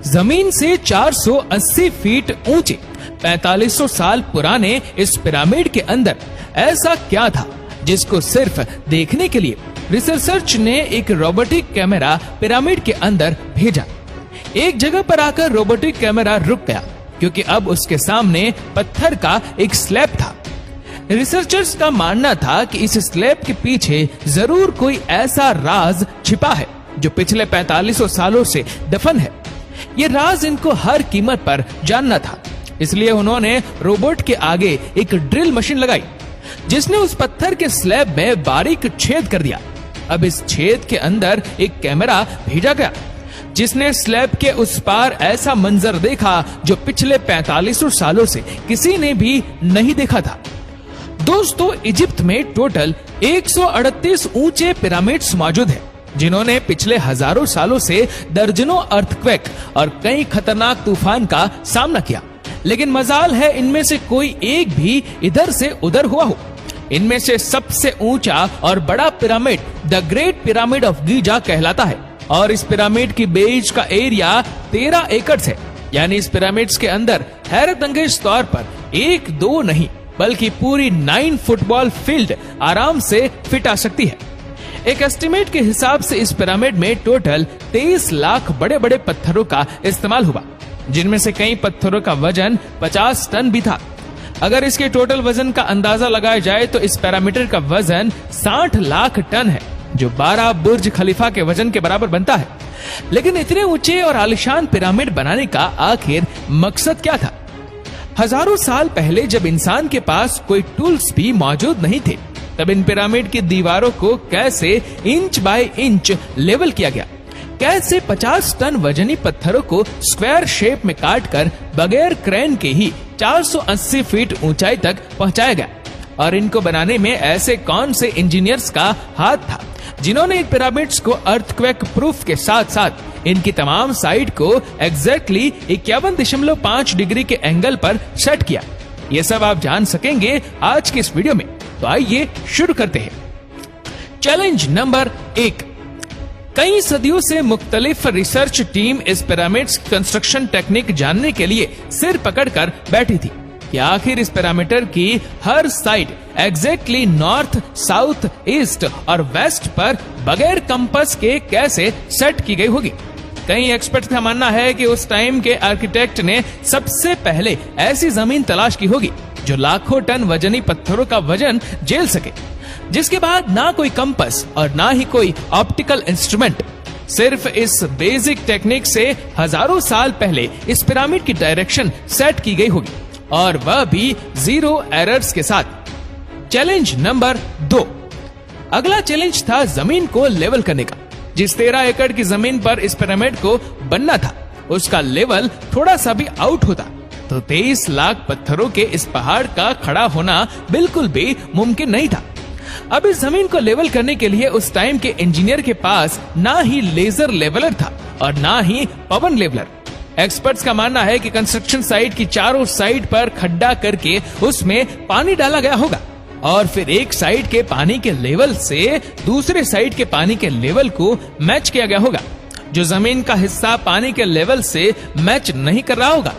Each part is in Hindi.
जमीन से 480 फीट ऊंचे 4500 साल पुराने इस पिरामिड के अंदर ऐसा क्या था जिसको सिर्फ देखने के लिए रिसर्चर्स ने एक रोबोटिक कैमरा पिरामिड के अंदर भेजा। एक जगह पर आकर रोबोटिक कैमरा रुक गया क्योंकि अब उसके सामने पत्थर का एक स्लैब था। रिसर्चर्स का मानना था कि इस स्लैब के पीछे जरूर कोई ऐसा राज छिपा है जो पिछले 4500 सालों से दफन है। ये राज इनको हर कीमत पर जानना था, इसलिए उन्होंने रोबोट के आगे एक ड्रिल मशीन लगाई जिसने उस पत्थर के स्लैब में बारीक छेद कर दिया। अब इस छेद के अंदर एक कैमरा भेजा गया जिसने स्लैब के उस पार ऐसा मंजर देखा जो पिछले 4500 सालों से किसी ने भी नहीं देखा था। दोस्तों, इजिप्ट में टोटल 138 ऊंचे पिरामिड्स मौजूद हैं, जिन्होंने पिछले हजारों सालों से दर्जनों अर्थक्वेक और कई खतरनाक तूफान का सामना किया, लेकिन मजाल है इनमें से कोई एक भी इधर से उधर हुआ हो। इनमें से सबसे ऊंचा और बड़ा pyramid the great pyramid of Giza कहलाता है और इस पिरामिड की बेस का एरिया 13 एकड़ है। यानी इस पिरामिड्स के अंदर हैरतअंगेज तौर पर 1-2 नहीं बल्कि पूरी 9 फुटबॉल फील्ड आराम से फिट आ सकती है। एक एस्टिमेट के हिसाब से इस पिरामिड में टोटल 23 लाख बड़े बड़े पत्थरों का इस्तेमाल हुआ, जिनमें से कई पत्थरों का वजन 50 टन भी था। अगर इसके टोटल वजन का अंदाजा लगाया जाए तो इस पैरामीटर का वजन 60 लाख टन है, जो 12 बुर्ज खलीफा के वजन के बराबर बनता है। लेकिन इतने ऊंचे और आलीशान पिरामिड बनाने का आखिर मकसद क्या था? हजारों साल पहले जब इंसान के पास कोई टूल्स भी मौजूद नहीं थे, तब इन पिरामिड की दीवारों को कैसे इंच बाय इंच लेवल किया गया, कैसे 50 टन वजनी पत्थरों को स्क्वायर शेप में काटकर बगैर क्रेन के ही 480 फीट ऊंचाई तक पहुंचाया गया। और इनको बनाने में ऐसे कौन से इंजीनियर्स का हाथ था जिन्होंने इन पिरामिड्स को अर्थक्वेक प्रूफ के साथ साथ इनकी तमाम साइड को एग्जैक्टली 51.5 डिग्री के एंगल पर सेट किया। ये सब आप जान सकेंगे आज के इस वीडियो में, तो आइए शुरू करते हैं। Challenge number 1। कई सदियों से मुख्तलिफ रिसर्च टीम इस पिरामिड्स कंस्ट्रक्शन टेक्निक जानने के लिए सिर पकड़कर बैठी थी कि आखिर इस पैरामीटर की हर side exactly north, south, east और वेस्ट पर बगैर कंपास के कैसे सेट की गई होगी। कई एक्सपर्ट्स का मानना है कि उस टाइम के आर्किटेक्ट ने सबसे पहले ऐसी जमीन तलाश की होगी जो लाखों टन वजनी पत्थरों का वजन झेल सके, जिसके बाद ना कोई कंपास और ना ही कोई ऑप्टिकल इंस्ट्रूमेंट, सिर्फ इस बेसिक टेक्निक से हजारों साल पहले इस पिरामिड की डायरेक्शन सेट की गई होगी, और वह भी 0 एरर्स के साथ। Challenge number 2। अगला चैलेंज था जमीन को लेवल करने का। जिस 13 एकड़ की जमीन पर इस पिरामिड को बनना था, उसका लेवल थोड़ा सा भी आउट होता तो 23 लाख पत्थरों के इस पहाड़ का खड़ा होना बिल्कुल भी मुमकिन नहीं था। अब इस जमीन को लेवल करने के लिए उस टाइम के इंजीनियर के पास ना ही लेजर लेवलर था और ना ही पवन लेवलर। एक्सपर्ट्स का मानना है कि कंस्ट्रक्शन साइट की चारों साइड पर खड्डा करके उसमें पानी डाला गया होगा और फिर एक साइड के पानी के लेवल से दूसरे साइड के पानी के लेवल को मैच किया गया होगा। जो जमीन का हिस्सा पानी के लेवल से मैच नहीं कर रहा होगा,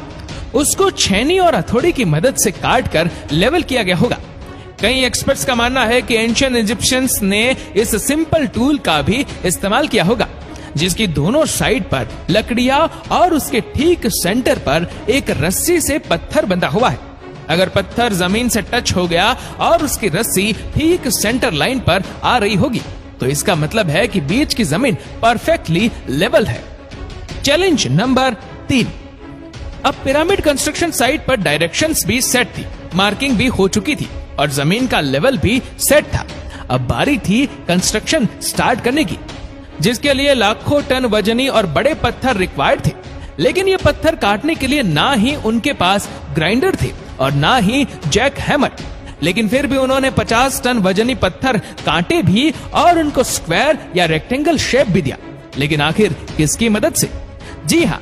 उसको छेनी और हथौड़ी की मदद से काट कर लेवल किया गया होगा। कई एक्सपर्ट्स का मानना है कि एंशिएंट इजिप्शियंस ने इस सिंपल टूल का भी इस्तेमाल किया होगा, जिसकी दोनों साइड पर लकड़ियां और उसके ठीक सेंटर पर एक रस्सी से पत्थर बंधा हुआ है। अगर पत्थर जमीन से टच हो गया और उसकी रस्सी ठीक सेंटर लाइन पर आ रही होगी, तो इसका मतलब है कि बीच की जमीन परफेक्टली लेवल है। Challenge number 3। अब पिरामिड कंस्ट्रक्शन साइट पर डायरेक्शंस भी सेट थी, मार्किंग भी हो चुकी थी और जमीन का लेवल भी सेट था। अब बारी थी कंस्ट्रक्शन स्टार्ट करने की, जिसके लिए लाखों टन वजनी और बड़े पत्थर रिक्वायर्ड थे। लेकिन ये पत्थर काटने के लिए ना ही उनके पास ग्राइंडर थे और ना ही जैक हैमर। लेकिन फिर भी उन्होंने 50 टन वजनी पत्थर काटे भी और उनको स्क्वायर या रेक्टेंगल शेप भी दिया। लेकिन आखिर किसकी मदद से? जी हाँ,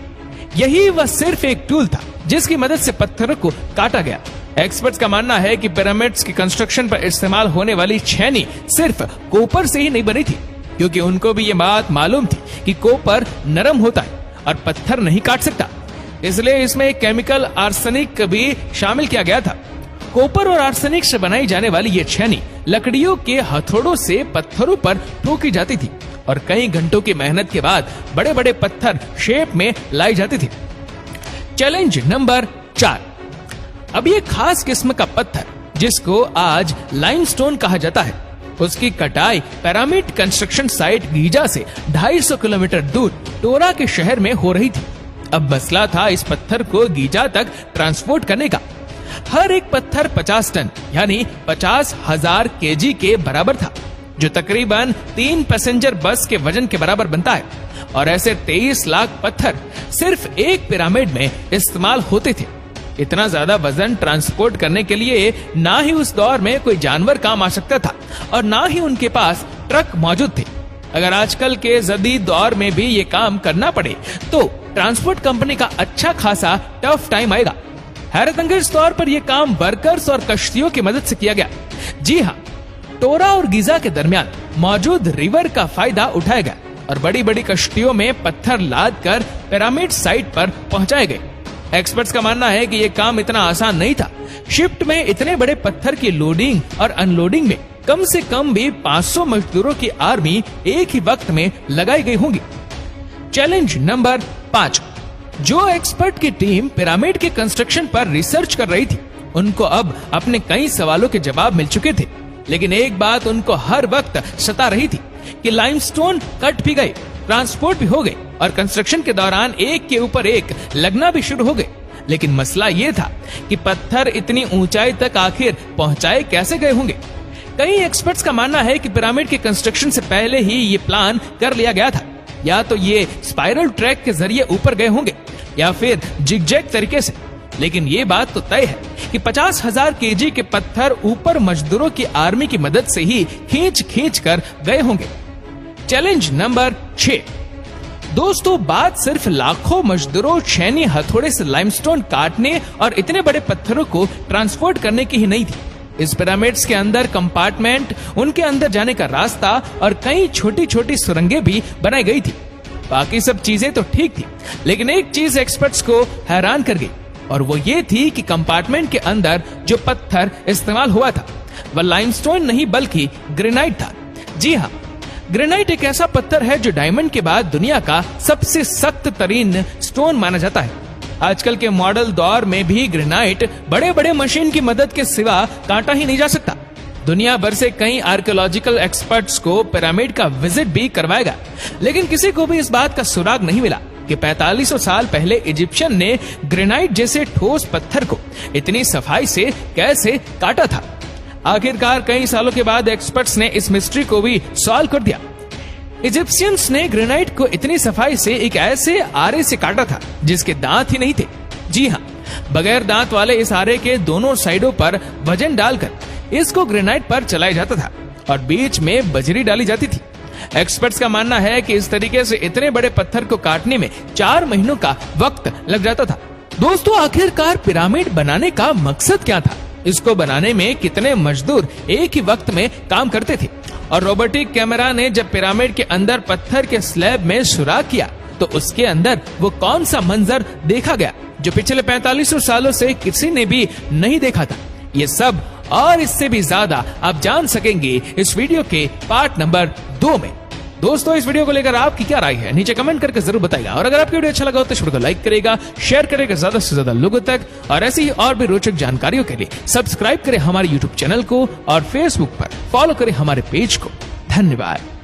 यही वह सिर्फ एक टूल था जिसकी मदद से पत्थरों को काटा गया। एक्सपर्ट्स का मानना है कि पिरामिड्स की कंस्ट्रक्शन पर इस्तेमाल होने वाली छेनी सिर्फ कॉपर से ही नहीं बनी थी, क्योंकि उनको भी ये बात मालूम थी कि कॉपर नरम होता है और पत्थर नहीं काट सकता, इसलिए इसमें एक केमिकल आर्सेनिक भी शामिल किया गया था। कॉपर और आर्सेनिक से बनाई जाने वाली ये छेनी लकड़ियों के हथौड़ों से पत्थरों पर ठोकी जाती थी और कई घंटों की मेहनत के बाद बड़े बड़े पत्थर शेप में लाई जाती थी। Challenge number 4। अब ये खास किस्म का पत्थर जिसको आज लाइमस्टोन कहा जाता है, उसकी कटाई पिरामिड कंस्ट्रक्शन साइट गीजा से 250 किलोमीटर दूर टोरा के शहर में हो रही थी। अब मसला था इस पत्थर को गीजा तक ट्रांसपोर्ट करने का। हर एक पत्थर 50 टन यानी 50,000 केजी के बराबर था, जो तकरीबन 3 पैसेंजर बस के वजन के बराबर बनता है। और ऐसे 23 लाख पत्थर सिर्फ एक पिरामिड में इस्तेमाल होते थे। इतना ज्यादा वजन ट्रांसपोर्ट करने के लिए ना ही उस दौर में कोई जानवर काम आ सकता था और ना ही उनके पास ट्रक मौजूद थे। अगर आजकल के जदीद दौर में भी ये काम करना पड़े तो ट्रांसपोर्ट कंपनी का अच्छा खासा टफ टाइम आएगा। हैरतअंगेज तौर पर यह काम वर्कर्स और कश्तियों की मदद से किया गया। जी हाँ, टोरा और गीजा के दरमियान मौजूद रिवर का फायदा उठाया गया और बड़ी बड़ी कश्तियों में पत्थर लाद कर पिरामिड साइट पर पहुंचाए गए। एक्सपर्ट्स का मानना है कि यह काम इतना आसान नहीं था। शिफ्ट में इतने बड़े पत्थर की लोडिंग और अनलोडिंग में कम से कम भी 500 मजदूरों की आर्मी एक ही वक्त में लगाई गई होंगी। Challenge number 5। जो एक्सपर्ट की टीम पिरामिड के कंस्ट्रक्शन पर रिसर्च कर रही थी, उनको अब अपने कई सवालों के जवाब मिल चुके थे, लेकिन एक बात उनको हर वक्त सता रही थी कि लाइमस्टोन कट भी गए, ट्रांसपोर्ट भी हो गए और कंस्ट्रक्शन के दौरान एक के ऊपर एक लगना भी शुरू हो गए। लेकिन मसला ये था कि पत्थर इतनी ऊंचाई तक आखिर पहुंचाए कैसे गए होंगे। कई एक्सपर्ट्स का मानना है कि पिरामिड के कंस्ट्रक्शन से पहले ही ये प्लान कर लिया गया था। या तो ये स्पाइरल ट्रैक के जरिए ऊपर गए होंगे या फिर जिगजैग तरीके से। लेकिन ये बात तो तय है कि 50,000 केजी के पत्थर ऊपर मजदूरों की आर्मी की मदद से ही खींच कर गए होंगे। Challenge number 6। दोस्तों, बात सिर्फ लाखों मजदूरों छेनी हथौड़े से लाइमस्टोन काटने और इतने बड़े पत्थरों को ट्रांसपोर्ट करने की ही नहीं थी। इस पिरामिड्स के अंदर कंपार्टमेंट, उनके अंदर जाने का रास्ता और कई छोटी छोटी सुरंगें भी बनाई गई थी। बाकी सब चीजें तो ठीक थी, लेकिन एक चीज एक्सपर्ट्स को हैरान कर गई और वो ये थी कि कंपार्टमेंट के अंदर जो पत्थर इस्तेमाल हुआ था वह लाइमस्टोन नहीं बल्कि ग्रेनाइट था। जी हाँ, ग्रेनाइट एक ऐसा पत्थर है जो डायमंड के बाद दुनिया का सबसे सख्त तरीन स्टोन माना जाता है। आजकल के मॉडल दौर में भी ग्रेनाइट बड़े बड़े मशीन की मदद के सिवा काटा ही नहीं जा सकता। दुनिया भर से कई आर्कियोलॉजिकल एक्सपर्ट्स को पिरामिड का विजिट भी करवाएगा, लेकिन किसी को भी इस बात का सुराग नहीं मिला कि 4500 साल पहले इजिप्शियन ने ग्रेनाइट जैसे ठोस पत्थर को इतनी सफाई से कैसे काटा था। आखिरकार कई सालों के बाद एक्सपर्ट्स ने इस मिस्ट्री को भी सॉल्व कर दिया। इजिप्शियंस ने ग्रेनाइट को इतनी सफाई से एक ऐसे आरे से काटा था जिसके दांत ही नहीं थे। जी हाँ, बगैर दांत वाले इस आरे के दोनों साइडों पर वजन डालकर इसको ग्रेनाइट पर चलाया जाता था और बीच में बजरी डाली जाती थी। एक्सपर्ट्स का मानना है कि इस तरीके से इतने बड़े पत्थर को काटने में 4 महीनों का वक्त लग जाता था। दोस्तों, आखिरकार पिरामिड बनाने का मकसद क्या था? इसको बनाने में कितने मजदूर एक ही वक्त में काम करते थे? और रोबोटिक कैमरा ने जब पिरामिड के अंदर पत्थर के स्लैब में सुराख किया तो उसके अंदर वो कौन सा मंजर देखा गया जो पिछले 4500 सालों से किसी ने भी नहीं देखा था? ये सब और इससे भी ज्यादा आप जान सकेंगे इस वीडियो के पार्ट नंबर 2 में। दोस्तों, इस वीडियो को लेकर आपकी क्या राय है नीचे कमेंट करके जरूर बताइएगा और अगर आपको वीडियो अच्छा लगा हो तो इस वीडियो को लाइक करेगा, शेयर करेगा ज्यादा से ज्यादा लोगों तक और ऐसी ही और भी रोचक जानकारियों के लिए सब्सक्राइब करें हमारे यूट्यूब चैनल को और फेसबुक पर फॉलो करें हमारे पेज को। धन्यवाद।